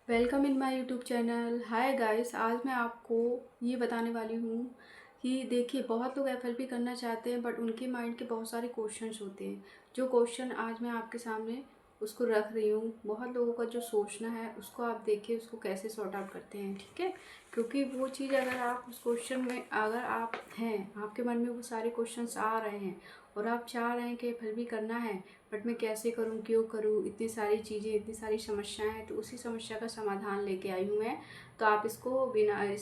Welcome in my YouTube channel. Hi guys, आज मैं आपको ये बताने वाली हूँ कि देखिए, बहुत लोग एफएलपी करना चाहते हैं बट उनके माइंड के बहुत सारे क्वेश्चंस होते हैं। जो क्वेश्चन आज मैं आपके सामने उसको रख रही हूँ, बहुत लोगों का जो सोचना है उसको आप देखिए उसको कैसे सॉर्ट आउट करते हैं, ठीक है। क्योंकि वो चीज़ अगर आप उस क्वेश्चन में अगर आप हैं, आपके मन में वो सारे क्वेश्चंस आ रहे हैं और आप चाह रहे हैं कि एफएलपी करना है बट मैं कैसे करूं, क्यों करूं, इतनी सारी चीज़ें, इतनी सारी समस्याएं हैं, तो उसी समस्या का समाधान लेके आई हूं मैं। तो आप इस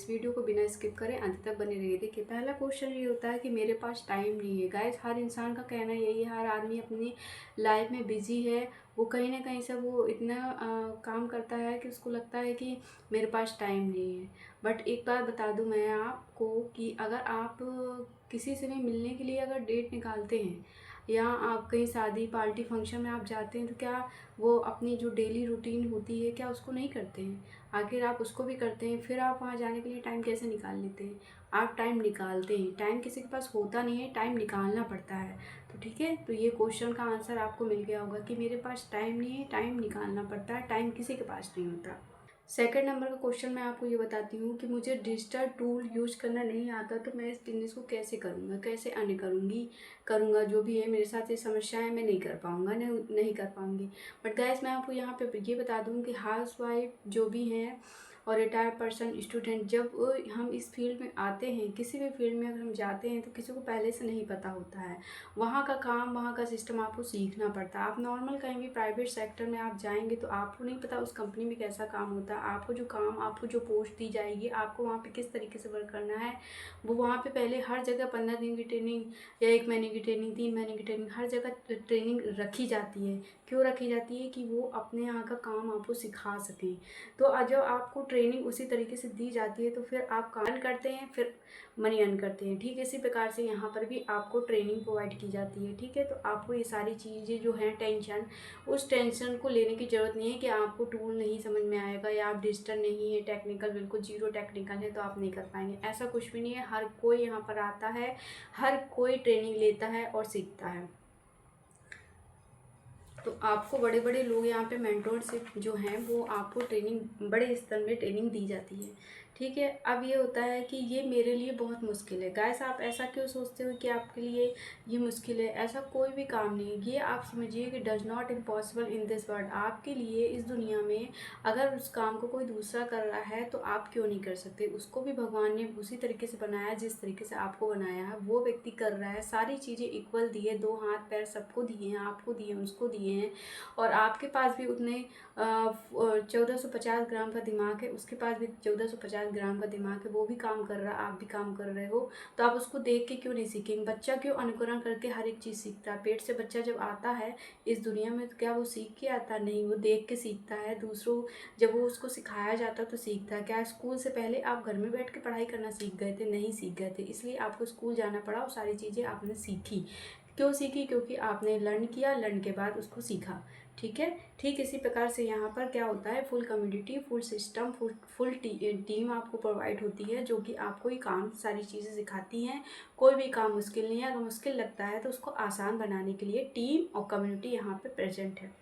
वीडियो को बिना स्किप करें अंत तक बने रहिए। देखिए, पहला क्वेश्चन ये होता है कि मेरे पास टाइम नहीं है। गाइस, हर इंसान का कहना यही है, हर आदमी अपनी लाइफ में बिजी है। वो कहीं ना कहीं से वो इतना काम करता है कि उसको लगता है कि मेरे पास टाइम नहीं है। बट एक बात बता दूं मैं आपको कि अगर आप किसी से भी मिलने के लिए अगर डेट निकालते हैं या आप कहीं शादी पार्टी फंक्शन में आप जाते हैं, तो क्या वो अपनी जो डेली रूटीन होती है क्या उसको नहीं करते हैं? आखिर आप उसको भी करते हैं, फिर आप वहाँ जाने के लिए टाइम कैसे निकाल लेते हैं? आप टाइम निकालते हैं। टाइम किसी के पास होता नहीं है, टाइम निकालना पड़ता है। तो ठीक है, तो ये क्वेश्चन का आंसर आपको मिल गया होगा कि मेरे पास टाइम नहीं है, टाइम निकालना पड़ता है, टाइम किसी के पास नहीं होता। सेकंड नंबर का क्वेश्चन मैं आपको ये बताती हूँ कि मुझे डिजिटल टूल यूज करना नहीं आता, तो मैं इस बिजनेस को कैसे करूँगा, कैसे अर्न करूँगा। जो भी है मेरे साथ ये समस्या है, मैं नहीं कर पाऊँगा, नहीं कर पाऊँगी। बट गाइस, मैं आपको यहाँ पे ये बता दूँ कि हाउस वाइफ जो भी हैं और रिटायर्ड पर्सन, स्टूडेंट, जब हम इस फील्ड में आते हैं, किसी भी फील्ड में अगर हम जाते हैं तो किसी को पहले से नहीं पता होता है। वहाँ का काम, वहाँ का सिस्टम आपको सीखना पड़ता है। आप नॉर्मल कहीं भी प्राइवेट सेक्टर में आप जाएंगे तो आपको नहीं पता उस कंपनी में कैसा काम होता है। आपको जो पोस्ट दी जाएगी, आपको वहाँ पे किस तरीके से वर्क करना है, वो वहाँ पे पहले हर जगह 15 दिन की ट्रेनिंग या 1 महीने की ट्रेनिंग, 3 महीने की ट्रेनिंग, हर जगह ट्रेनिंग रखी जाती है। क्यों रखी जाती है? कि वो अपने यहाँ का काम आपको सिखा सकें। तो जब आपको ट्रेनिंग उसी तरीके से दी जाती है तो फिर आप काम करते हैं, फिर मनी अर्न करते हैं। ठीक है, इसी प्रकार से यहाँ पर भी आपको ट्रेनिंग प्रोवाइड की जाती है। ठीक है, तो आपको ये सारी चीज़ें जो हैं टेंशन, उस टेंशन को लेने की ज़रूरत नहीं है कि आपको टूल नहीं समझ में आएगा या आप डिजिटल नहीं है, टेक्निकल, बिल्कुल जीरो टेक्निकल है तो आप नहीं कर पाएंगे। ऐसा कुछ भी नहीं है। हर कोई यहाँ पर आता है, हर कोई ट्रेनिंग लेता है और सीखता है। तो आपको बड़े बड़े लोग यहाँ पे मेंटोरशिप जो हैं वो आपको ट्रेनिंग, बड़े स्तर में ट्रेनिंग दी जाती है। ठीक है, अब ये होता है कि ये मेरे लिए बहुत मुश्किल है। गाइस, आप ऐसा क्यों सोचते हो कि आपके लिए ये मुश्किल है? ऐसा कोई भी काम नहीं है। ये आप समझिए कि does not impossible in this world. आपके लिए इस दुनिया में अगर उस काम को कोई दूसरा कर रहा है तो आप क्यों नहीं कर सकते? उसको भी भगवान ने उसी तरीके से बनाया जिस तरीके से आपको बनाया है। वो व्यक्ति कर रहा है, सारी चीज़ें इक्वल दी है, 2 हाथ पैर सबको दिए हैं, आपको दिए हैं, उसको दिए हैं। और आपके पास भी उतने 1450 ग्राम का दिमाग है, उसके पास भी 1450 ग्राम का दिमाग है। वो भी काम कर रहा है, आप भी काम कर रहे हो, तो आप उसको देख के क्यों नहीं सीखेंगे? बच्चा क्यों अनुकरण करके हर एक चीज़ सीखता है? पेट से बच्चा जब आता है इस दुनिया में तो क्या वो सीख के आता? नहीं, वो देख के सीखता है। दूसरों, जब वो उसको सिखाया जाता है तो सीखता है। क्या स्कूल से पहले आप घर में बैठ के पढ़ाई करना सीख गए थे? नहीं सीख गए थे, इसलिए आपको स्कूल जाना पड़ा और सारी चीज़ें आपने सीखी। क्यों सीखी? क्योंकि आपने लर्न किया, लर्न के बाद उसको सीखा। ठीक है, ठीक इसी प्रकार से यहाँ पर क्या होता है, full community, full system, full team आपको प्रोवाइड होती है जो कि आपको ये काम, सारी चीज़ें सिखाती हैं। कोई भी काम मुश्किल नहीं है। अगर मुश्किल लगता है तो उसको आसान बनाने के लिए टीम और कम्युनिटी यहाँ पे प्रेजेंट है।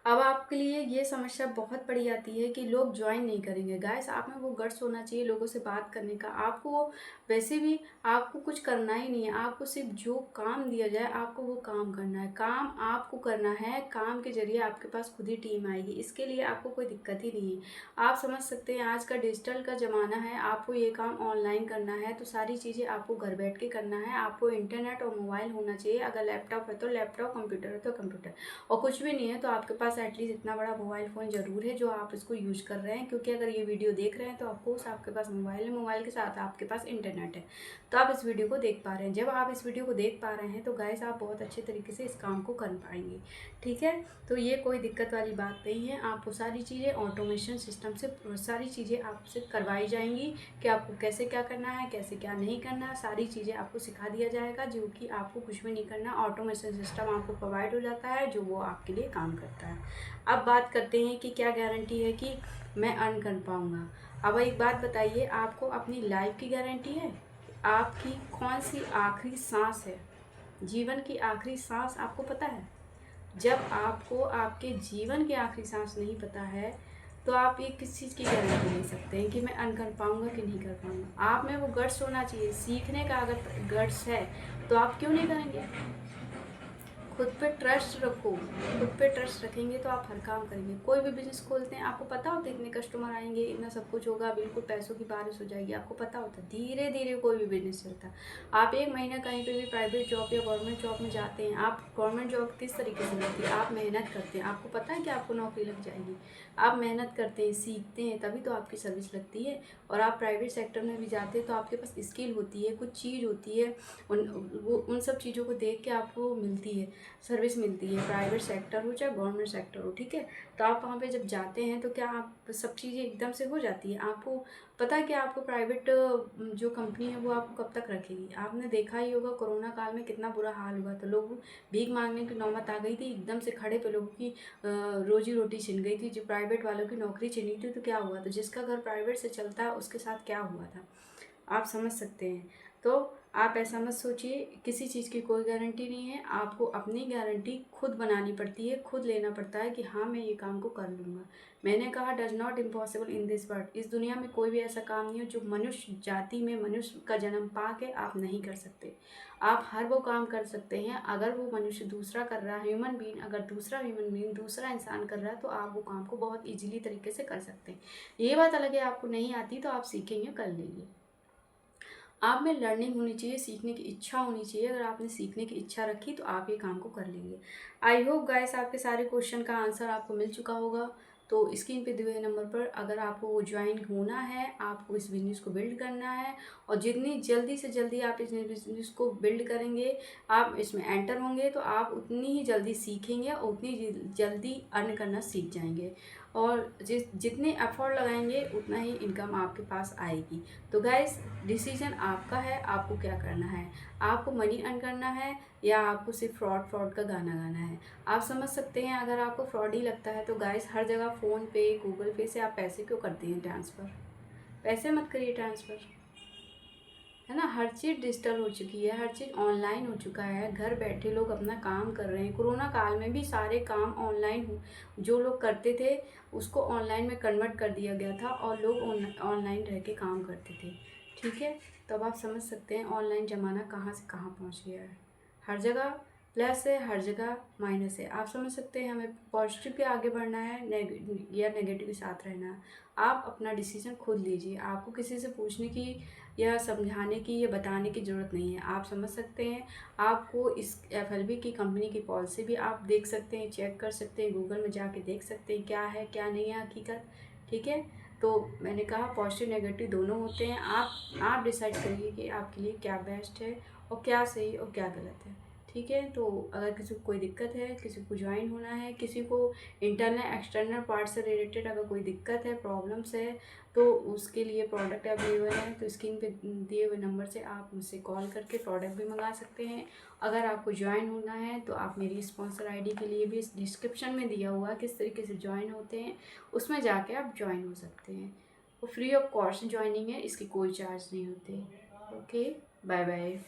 अब आपके लिए ये समस्या बहुत बड़ी आती है कि लोग ज्वाइन नहीं करेंगे। गाइस, आप में वो गट्स होना चाहिए लोगों से बात करने का। आपको वैसे भी आपको कुछ करना ही नहीं है, आपको सिर्फ जो काम दिया जाए आपको वो काम करना है। काम आपको करना है, काम के जरिए आपके पास खुद ही टीम आएगी। इसके लिए आपको कोई दिक्कत ही नहीं है। आप समझ सकते हैं आज का डिजिटल का ज़माना है, आपको ये काम ऑनलाइन करना है तो सारी चीज़ें आपको घर बैठ के करना है। आपको इंटरनेट और मोबाइल होना चाहिए। अगर लैपटॉप है तो लैपटॉप, कंप्यूटर है तो कंप्यूटर, और कुछ भी नहीं है तो आपके पास एटलीस्ट इतना बड़ा मोबाइल फ़ोन ज़रूर है जो आप इसको यूज कर रहे हैं। क्योंकि अगर ये वीडियो देख रहे हैं तो ऑफकोर्स आपके पास मोबाइल है, मोबाइल के साथ आपके पास इंटरनेट है, तो आप इस वीडियो को देख पा रहे हैं। जब आप इस वीडियो को देख पा रहे हैं तो गाइस आप बहुत अच्छे तरीके से इस काम को कर पाएंगे। ठीक है, तो ये कोई दिक्कत वाली बात नहीं है। आपको सारी चीज़ें ऑटोमेशन सिस्टम से, सारी चीज़ें आपसे करवाई जाएंगी कि आपको कैसे क्या करना है, कैसे क्या नहीं करना है। सारी चीज़ें आपको सिखा दिया जाएगा, जो कि आपको कुछ भी नहीं करना। ऑटोमेशन सिस्टम आपको प्रोवाइड हो जाता है जो वो आपके लिए काम करता है। अब बात करते हैं कि क्या गारंटी है कि मैं अर्न कर पाऊँगा। अब एक बात बताइए, आपको अपनी लाइफ की गारंटी है? आपकी कौन सी आखिरी सांस है? जीवन की आखिरी सांस आपको पता है? जब आपको आपके जीवन की आखिरी सांस नहीं पता है तो आप ये किस चीज़ की गारंटी ले सकते हैं कि मैं अर्न कर पाऊँगा कि नहीं कर पाऊँगा। आप में वो गट्स होना चाहिए, सीखने का अगर गट्स है तो आप क्यों नहीं करेंगे। खुद पे ट्रस्ट रखो, खुद पे ट्रस्ट रखेंगे तो आप हर काम करेंगे। कोई भी बिज़नेस खोलते हैं, आपको पता होता है इतने कस्टमर आएँगे, इतना सब कुछ होगा, बिल्कुल पैसों की बारिश हो जाएगी, आपको पता होता है। धीरे-धीरे कोई भी बिज़नेस चलता है। आप 1 महीना कहीं पे भी प्राइवेट जॉब या गवर्नमेंट जॉब में जाते हैं, आप गवर्नमेंट जॉब किस तरीके से मिलती है, आप मेहनत करते हैं, आपको पता है कि आपको नौकरी लग जाएगी। आप मेहनत करते हैं, सीखते हैं, तभी तो आपकी सर्विस लगती है। और आप प्राइवेट सेक्टर में भी जाते हैं तो आपके पास स्किल होती है, कुछ चीज़ होती है, उन सब चीज़ों को देख के आपको मिलती है, सर्विस मिलती है, प्राइवेट सेक्टर हो चाहे गवर्नमेंट सेक्टर हो, ठीक है। तो आप वहाँ पे जब जाते हैं तो क्या आप सब चीज़ें एकदम से हो जाती है। आपको पता है कि आपको प्राइवेट जो कंपनी है वो आपको कब तक रखेगी। आपने देखा ही होगा कोरोना काल में कितना बुरा हाल हुआ था, लोग भीख मांगने की नौबत आ गई थी, एकदम से खड़े पे लोगों की रोजी रोटी छिन गई थी। जो प्राइवेट वालों की नौकरी छिनी थी तो क्या हुआ था, जिसका घर प्राइवेट से चलता है उसके साथ क्या हुआ था, आप समझ सकते हैं। तो आप ऐसा मत सोचिए, किसी चीज़ की कोई गारंटी नहीं है, आपको अपनी गारंटी खुद बनानी पड़ती है, खुद लेना पड़ता है कि हाँ मैं ये काम को कर लूँगा। मैंने कहा does not impossible in this world, इस दुनिया में कोई भी ऐसा काम नहीं है जो मनुष्य जाति में मनुष्य का जन्म पा के आप नहीं कर सकते। आप हर वो काम कर सकते हैं अगर वो मनुष्य दूसरा कर रहा है, ह्यूमन बीइंग अगर दूसरा ह्यूमन बीइंग दूसरा इंसान कर रहा है तो आप वो काम को बहुत ईजिली तरीके से कर सकते हैं। ये बात अलग है आपको नहीं आती तो आप सीखेंगे, कर लेंगे। आप में लर्निंग होनी चाहिए, सीखने की इच्छा होनी चाहिए। अगर आपने सीखने की इच्छा रखी तो आप ये काम को कर लेंगे। आई होप गाइस आपके सारे क्वेश्चन का आंसर आपको मिल चुका होगा। तो स्क्रीन पे दिए हुए नंबर पर अगर आपको वो ज्वाइन होना है, आपको इस बिज़नेस को बिल्ड करना है और जितनी जल्दी से जल्दी आप इस बिज़नेस को बिल्ड करेंगे, आप इसमें एंटर होंगे तो आप उतनी ही जल्दी सीखेंगे और उतनी जल्दी अर्न करना सीख जाएंगे। और जितने एफर्ट लगाएंगे उतना ही इनकम आपके पास आएगी। तो गाइस डिसीजन आपका है, आपको क्या करना है। आपको मनी अर्न करना है या आपको सिर्फ फ्रॉड का गाना गाना है। आप समझ सकते हैं, अगर आपको फ्रॉड ही लगता है तो गाइस हर जगह फ़ोन पे गूगल पे से आप पैसे क्यों करते हैं ट्रांसफ़र। पैसे मत करिए ट्रांसफ़र, है ना। हर चीज़ डिजिटल हो चुकी है, हर चीज़ ऑनलाइन हो चुका है, घर बैठे लोग अपना काम कर रहे हैं। कोरोना काल में भी सारे काम ऑनलाइन जो लोग करते थे उसको ऑनलाइन में कन्वर्ट कर दिया गया था और लोग ऑनलाइन रह के काम करते थे, ठीक है। तो अब आप समझ सकते हैं ऑनलाइन ज़माना कहाँ से कहाँ पहुँच गया है। हर जगह प्लस है, हर जगह माइनस है। आप समझ सकते हैं हमें पॉजिटिव के आगे बढ़ना है या नेगेटिव के साथ रहना है। आप अपना डिसीजन खुद लीजिए, आपको किसी से पूछने की या समझाने की या बताने की ज़रूरत नहीं है। आप समझ सकते हैं। आपको इस एफएलबी की कंपनी की पॉलिसी भी आप देख सकते हैं, चेक कर सकते हैं, गूगल में जाके देख सकते हैं क्या है क्या नहीं है हकीकत, ठीक है। तो मैंने कहा पॉजिटिव नेगेटिव दोनों होते हैं। आप डिसाइड करिए कि आपके लिए क्या बेस्ट है और क्या सही और क्या गलत है, ठीक है। तो अगर किसी को कोई दिक्कत है, किसी को ज्वाइन होना है, किसी को इंटरनल एक्सटर्नल पार्ट से रिलेटेड अगर कोई दिक्कत है, प्रॉब्लम्स है, तो उसके लिए प्रोडक्ट अवेलेबल है। तो स्क्रीन पे दिए हुए नंबर से आप मुझसे कॉल करके प्रोडक्ट भी मंगा सकते हैं। अगर आपको ज्वाइन होना है तो आप मेरी स्पॉन्सर आईडी के लिए भी डिस्क्रिप्शन में दिया हुआ है किस तरीके से ज्वाइन होते हैं, उसमें जाके आप ज्वाइन हो सकते हैं। वो फ्री ऑफ कॉस्ट ज्वाइनिंग है, इसकी कोई चार्ज नहीं होते। Okay, bye bye.